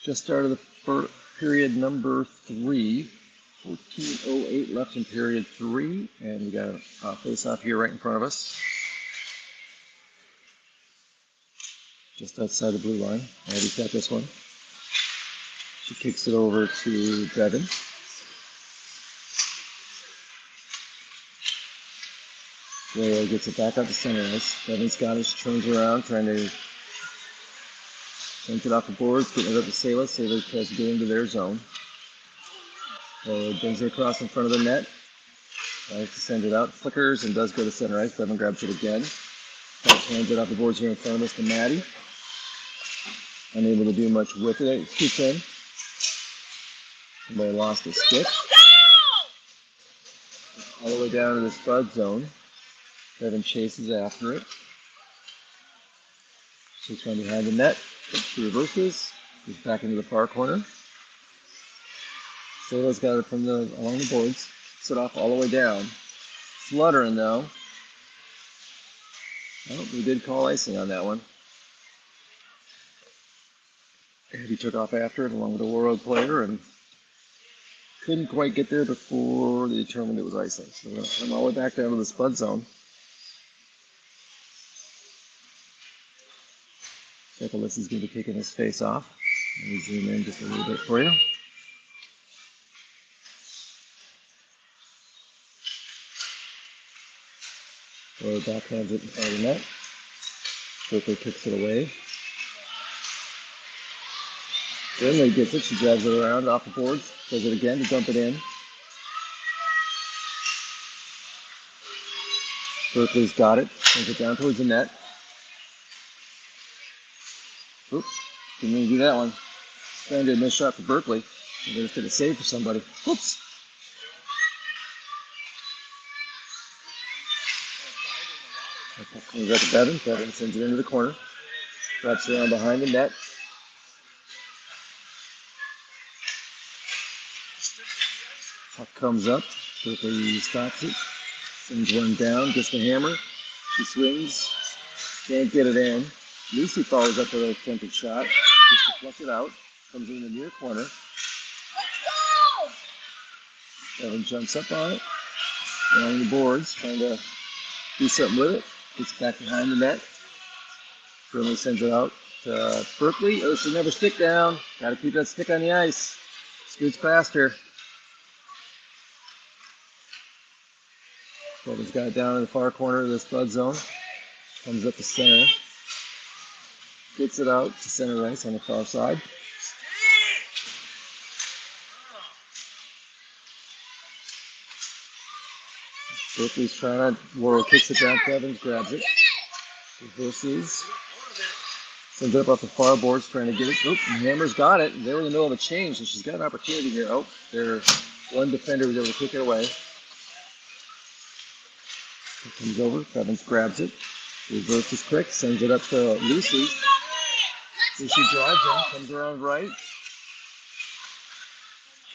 Just started the period number 3. 14:08 left in period 3, and we got a face-off here right in front of us. Just outside the blue line. Maddie's got this one. She kicks it over to Devin. Warroad gets it back up to center ice. Devin's got it. She turns around, trying to send it off the boards, getting it up to Sailor. Sailor tries to get into their zone. Warroad brings it across in front of the net. Tries to send it out. Flickers and does go to center ice. Devin grabs it again. Hands it off the boards here in front of us to Maddie. Unable to do much with it. It keeps in. Somebody lost a stick. All the way down to the Spuds zone. Devin chases after it. She's from behind the net. She reverses. He's back into the far corner. Sailor's got it from along the boards. Kicks it off all the way down. Fluttering though. Oh, we did call icing on that one. And he took off after it along with a Warroad player and couldn't quite get there before they determined it was icing. So we're going to come all the way back down to the Spud zone. Nicholas is going to be kicking his face off. Let me zoom in just a little bit for you. Warroad backhands it in front of the net. Quickly kicks it away. Finley gets it. She drags it around off the boards. Does it again to dump it in. Berkeley's got it. Sends it down towards the net. Oops. Didn't mean to do that one. Trying to miss shot for Berkeley. They just did a save for somebody. Oops. Comes up to Devin. Devin sends it into the corner. Wraps around behind the net. Puck comes up. Berkeley stops it. Sends one down. Gets the hammer. She swings. Can't get it in. Lucy follows up with an attempted shot. Just to flush it out. Comes in the near corner. Devin jumps up on it. Along the boards. Trying to do something with it. Gets back behind the net. Finley sends it out to Berkeley. Oh, she'll never stick down. Got to keep that stick on the ice. Scoots past her. Devin's got it down in the far corner of the Spud zone. Comes up to center. Gets it out to center ice on the far side. Berkeley's trying to. Warroad kicks it down. Devin grabs it. Reverses. Sends it up off the far boards, trying to get it. Oop, Hammer's got it. They're in the middle of a change, so she's got an opportunity here. Oh, one defender was able to kick it away. It comes over. Devin grabs it. Reverses quick. Sends it up to Lucy. Lucy drives in. Comes around right.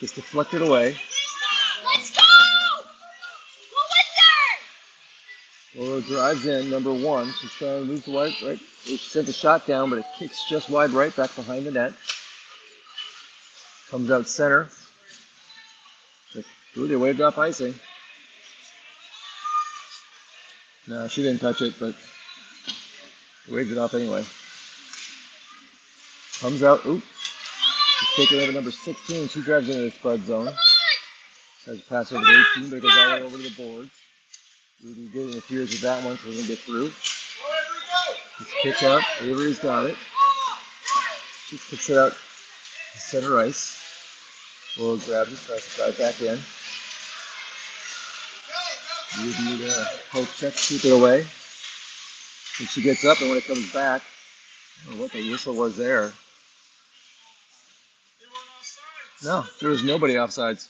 Just deflected away. Let's go! Warroad drives in, number 1. She's trying to move to wide right. She sent the shot down, but it kicks just wide right, back behind the net. Comes out center. Ooh, they waved off icing. No, she didn't touch it, but waved it off anyway. Comes out. Oop. She's taking over number 16. She drives into the Spud zone. Tries to pass over to 18, but it goes all the way over to the boards. Ruby good interferes with that one, so we're gonna get through. Just kick out. Avery's got it. She kicks it out to center ice. Warroad grabs it, tries to drive back in. Ruby poke check, keep it away. And she gets up, and when it comes back, I don't know what the whistle was there. No, there was nobody offsides.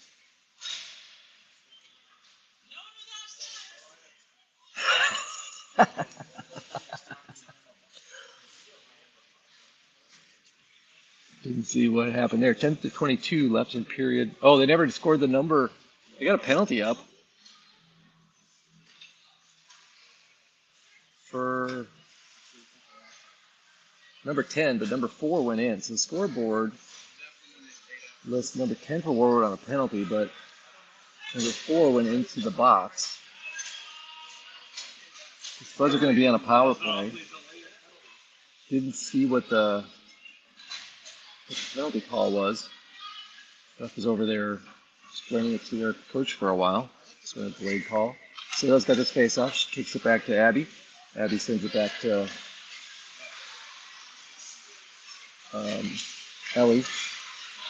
Didn't see what happened there. 10:22 left in period. Oh, they never scored the number. They got a penalty up for number 10, but number 4 went in. So the scoreboard lists number 10 for Warroad on a penalty, but number 4 went into the box. The Spuds are going to be on a power play. Didn't see what the penalty call was. Duff was over there explaining it to their coach for a while. It's been a delayed call. Sale's got this face off. She kicks it back to Abby. Abby sends it back to Ellie.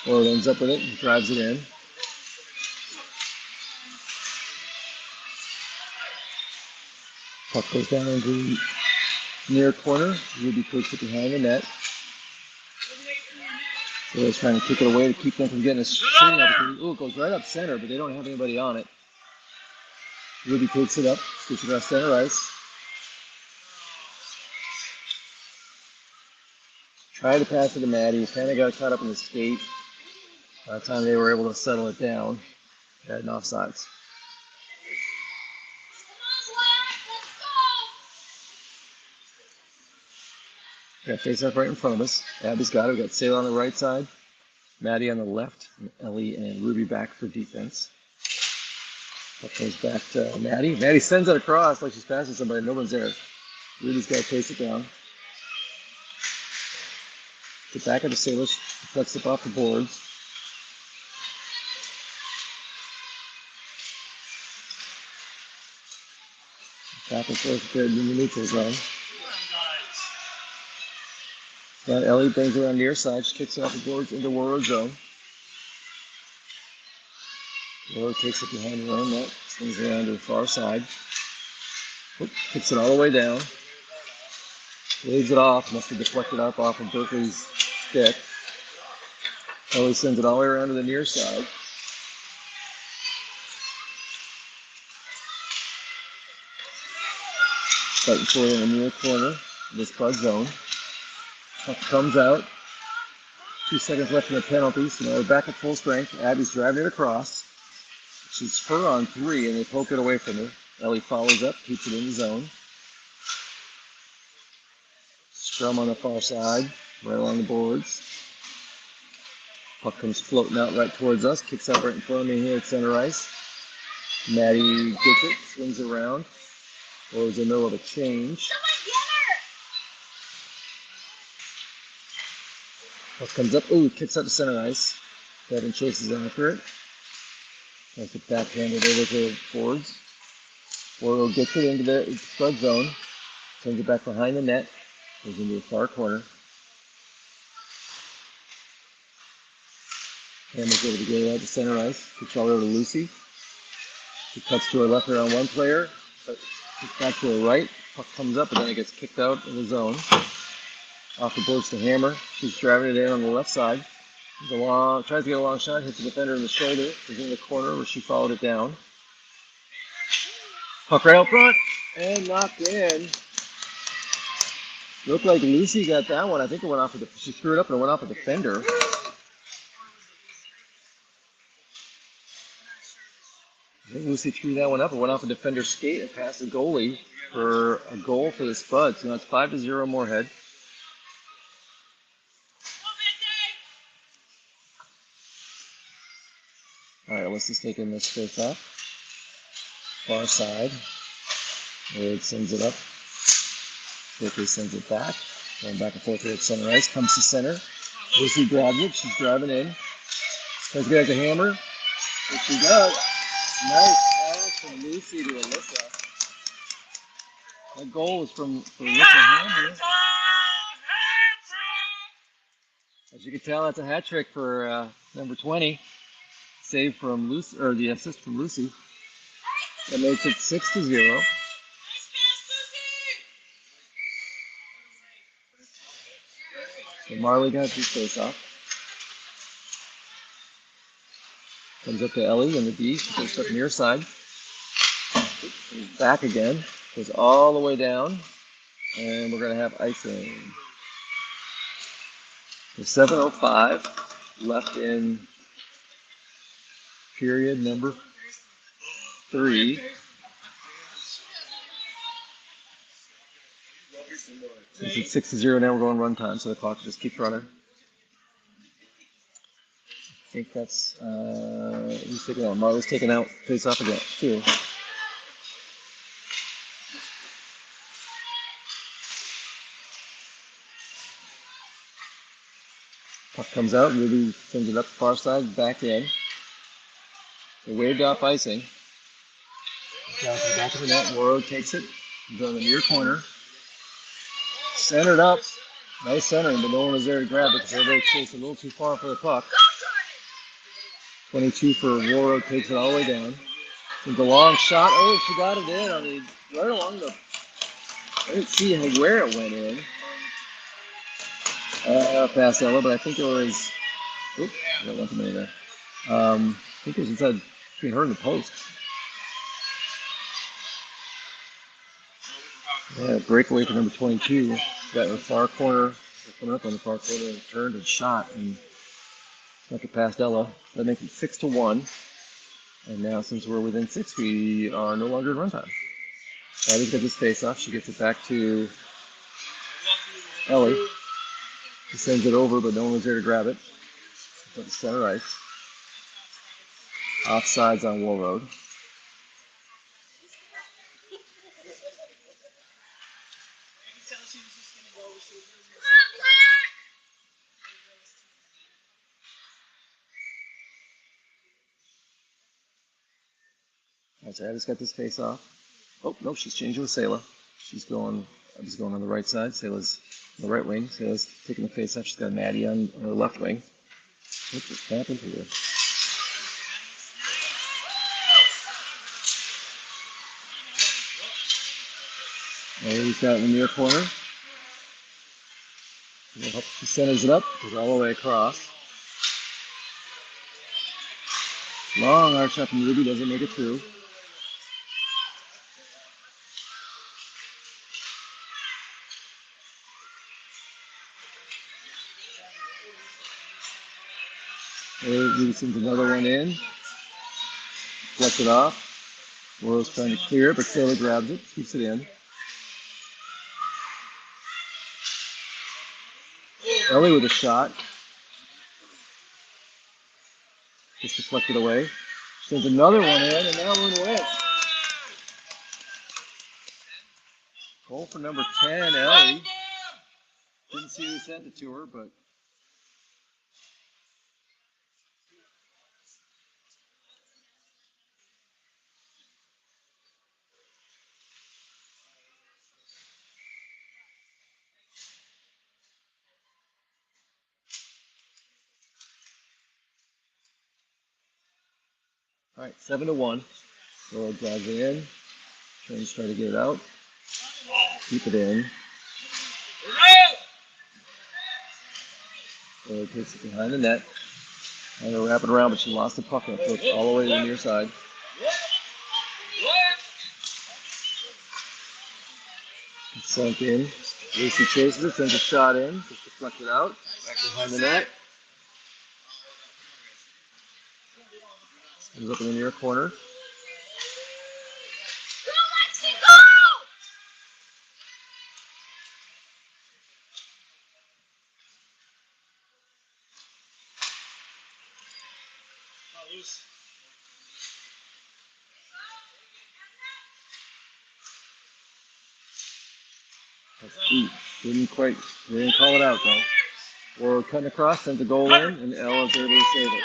Warroad ends up with it and drives it in. Puck goes down into the near corner. Ruby takes it behind the net. Sale's trying to kick it away to keep them from getting a shooting opportunity. Oh, it goes right up center, but they don't have anybody on it. Ruby takes it up, gets it across center ice. Tried to pass it to Maddie. Kind of got caught up in the skate. By the time they were able to settle it down, they had an offsides. Got face off right in front of us. Abby's got it. We got Sale on the right side, Maddie on the left, and Ellie and Ruby back for defense. That goes back to Maddie. Maddie sends it across like she's passing somebody. No one's there. Ruby's got to chase it down. Get back into Salish. Flex it off the boards. Back and forth there in the neutral zone. Now Ellie brings it on the near side. She kicks it off the boards into Warroad zone. Warroad takes it behind her own net. Swings it around to the far side. Oop, kicks it all the way down. Leaves it off. Must have deflected up off of Berkeley's stick. Ellie sends it all the way around to the near side. Fighting for it in the near corner of this Spud zone. Puck comes out. 2 seconds left in the penalty, so now we're back at full strength. Abby's driving it across. She's her on 3, and they poke it away from her. Ellie follows up, keeps it in the zone. Scrum on the far side, right along the boards. Puck comes floating out right towards us, kicks out right in front of me here at center ice. Maddie gets it, swings around. Warroad's in the middle of a change. Puck comes up, ooh, kicks out to center ice. Devin chases after it. Tries to backhand it over to the boards. Warroad gets it into the Spud zone. Sends it back behind the net. Goes into the far corner. Hammer's able to get it out to center ice. Kicks all over to Lucy. She cuts to her left around one player. But kicks back to her right. Puck comes up, and then it gets kicked out in the zone. Off the boards to Hammer. She's driving it in on the left side. Tries to get a long shot, hits the defender in the shoulder. Is in the corner where she followed it down. Puck right out front and knocked in. Looked like Lucy got that one. I think it went off of she threw it up and it went off a defender. I think Lucy threw that one up. It went off a defender's skate and passed the goalie for a goal for the Spuds. So now it's 5-0 Moorhead. All right, let's just take in this face off. Far side. Warroad sends it up. Berkeley sends it back. Going back and forth here at center ice. Comes to center. Lucy grabs it. She's driving in. Tries to get it to Hammer. Which she does. Nice pass from Lucy to Alyssa. That goal was for Rick and Ham here. As you can tell, that's a hat trick for number 20. Save from Lucy, or the assist from Lucy. That makes it 6-0. So Marley got his face off. Comes up to Ellie in the D. She takes up near side. Back again. Goes all the way down. And we're going to have icing. There's 7:05 left in period number 3. It's 6-0 now. We're going run time, so the clock just keeps running. I think that's who's taking out. Marlo's taking out face off again too. Puck comes out. Ruby sends it up the far side, back in. They waved off icing. Down to the back of the net. Warroad takes it. He's on the near corner. Centered up. Nice centering, but no one was there to grab it because everybody chased a little too far for the puck. 22 for Warroad, takes it all the way down. With the long shot. Oh, she got it in. I mean, right along the. I didn't see where it went in. Past Ella, but I think it was. Oops, I got one too many there. I think it was inside between her and the post. Yeah, breakaway for number 22. Got in the far corner, coming up on the far corner, and turned and shot, and snuck it past Ella. That makes it 6-1. And now, since we're within 6, we are no longer in runtime. Abby's got this face off. She gets it back to Ellie. She sends it over, but no one was there to grab it. It's at the center ice. Offsides on Warroad. Alright, so Abby's got this face off. Oh, no, she's changing with Sayla. Abby's going on the right side. Sayla's on the right wing. Sayla's taking the face off. She's got Maddie on her left wing. What just happened here? He's got in the near corner. He centers it up, goes all the way across. Long arch up, and Ruby doesn't make it through. Ruby sends another one in. Flecks it off. Warroad's trying to clear it, but Taylor grabs it, keeps it in. Ellie with a shot. Just deflected away. Sends another one in, and now we're in the way. Goal for number 10, Ellie. Didn't see who sent it to her, but. All right, 7-1. Warroad drives it in. Trains try to get it out. Keep it in. Warroad takes it behind the net. I'm going to wrap it around, but she lost the puck and flipped all the way to the near side. It's sunk in. Lucy chases it, sends a shot in, just deflected out. Back behind the net. Comes up in the near corner. Didn't call it out though. Warroad cutting across, sends a goal in, and Ella is able to save it.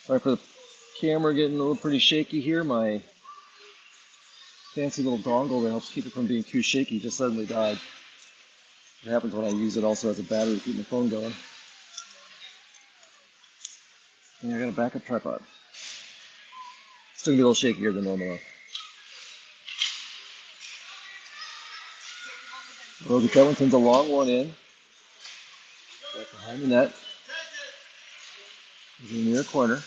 Sorry for the camera getting a little pretty shaky here. My fancy little dongle that helps keep it from being too shaky just suddenly died. It happens when I use it also as a battery to keep my phone going. And I got a backup tripod. Still gonna be a little shakier than normal though. Rosie Covington's a long one in. Right behind the net. He's in the near corner.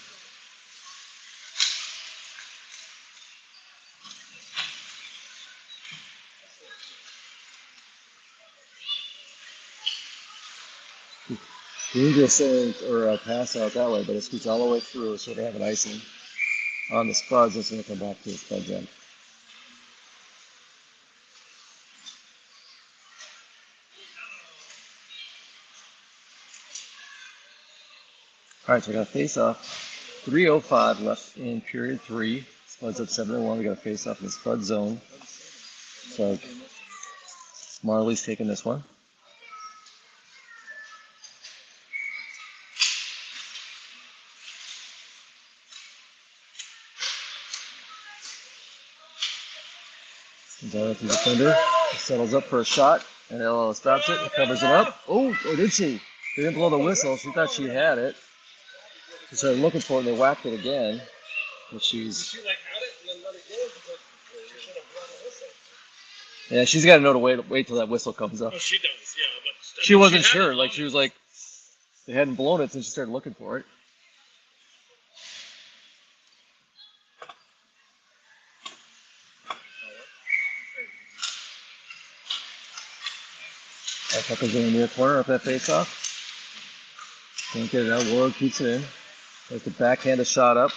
Dangerous saying or pass out that way, but it scoots all the way through, so they have an icing on the Spuds. It's going to come back to the Spuds end. All right, so we got a face off. 3:05 left in period 3. Spuds up 7-1. We got a face off in the Spud zone. So Marley's taking this one. Down to the defender. Settles up for a shot, and Ella stops it and covers it up. Oh, or did she? They didn't blow the whistle. She thought she had it. She started looking for it, and they whacked it again. But she's. Yeah, she's got to know to wait till that whistle comes up. Oh, she does, yeah. But she wasn't sure. Like, she was like, they hadn't blown it since she started looking for it. Tucker's in the near corner up that face off. Can't get it out. Warroad keeps it in. There's the backhand a shot up.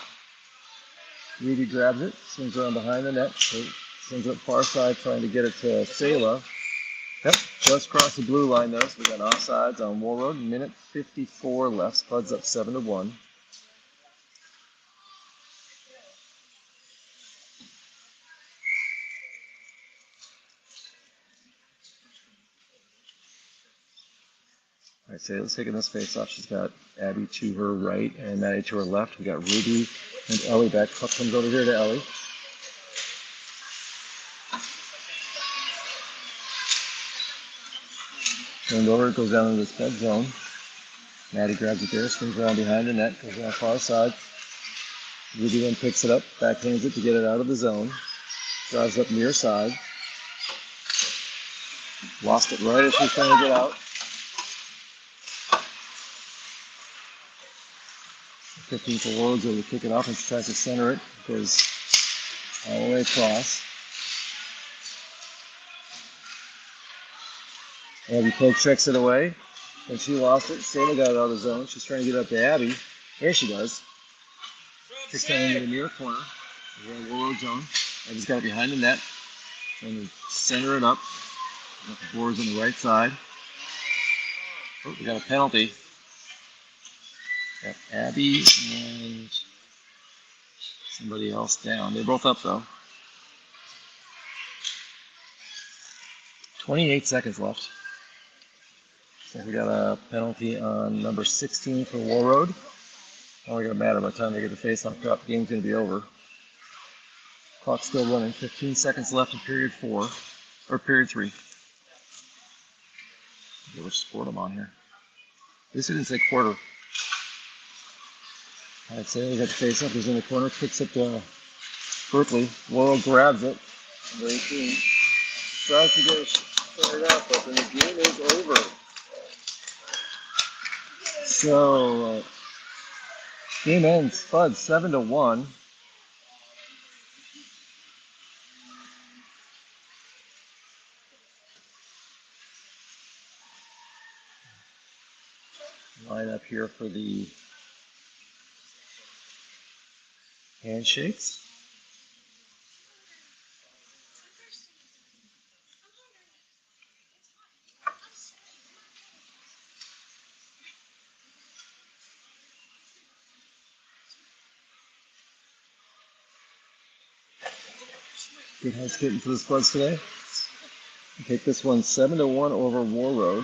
Ruby grabs it, swings around behind the net. Swings it far side, trying to get it to Sayla. Yep, just crossed the blue line though, so we got offsides on Warroad. Minute 54 left. Spuds up 7-1. All right, Sayla's taking this face off. She's got Abby to her right and Maddie to her left. We got Ruby and Ellie back. Puck comes over here to Ellie. Turned over, it goes down into the Spud zone. Maddie grabs it there, swings around behind the net, goes around far side. Ruby then picks it up, backhands it to get it out of the zone. Drives up near side. Lost it right as she's trying to get out. 15 for Warroad, so we kick it off and she tries to center it. Goes all the way across. Abby poke checks it away. And she lost it. Sayla got it out of the zone. She's trying to get up to Abby. There she does. Kicks down into the near corner. We're in Warroad zone. Abby's got it behind the net. Trying to center it up. Got the boards on the right side. Oh, we got a penalty. Got Abby and somebody else down. They're both up though. 28 seconds left. So we got a penalty on number 16 for Warroad. Only gonna matter by the time they get the face-off drop. The game's gonna be over. Clock's still running. 15 seconds left in period 4 or period 3. Which sport I'm on here? This didn't say quarter. I'd say we got the face-off. He's in the corner. Kicks it to Berkeley. Warroad grabs it. Number 18. Tries to get it started up, but then the game is over. So, game ends. Spuds 7-1. Line up here for the handshakes. Good house getting for the Spuds today. Take this one 7-1 over Warroad.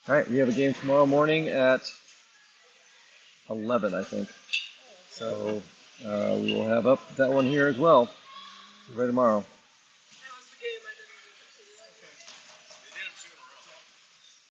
All right, we have a game tomorrow morning at 11, I think. So we will have up that one here as well. See you tomorrow.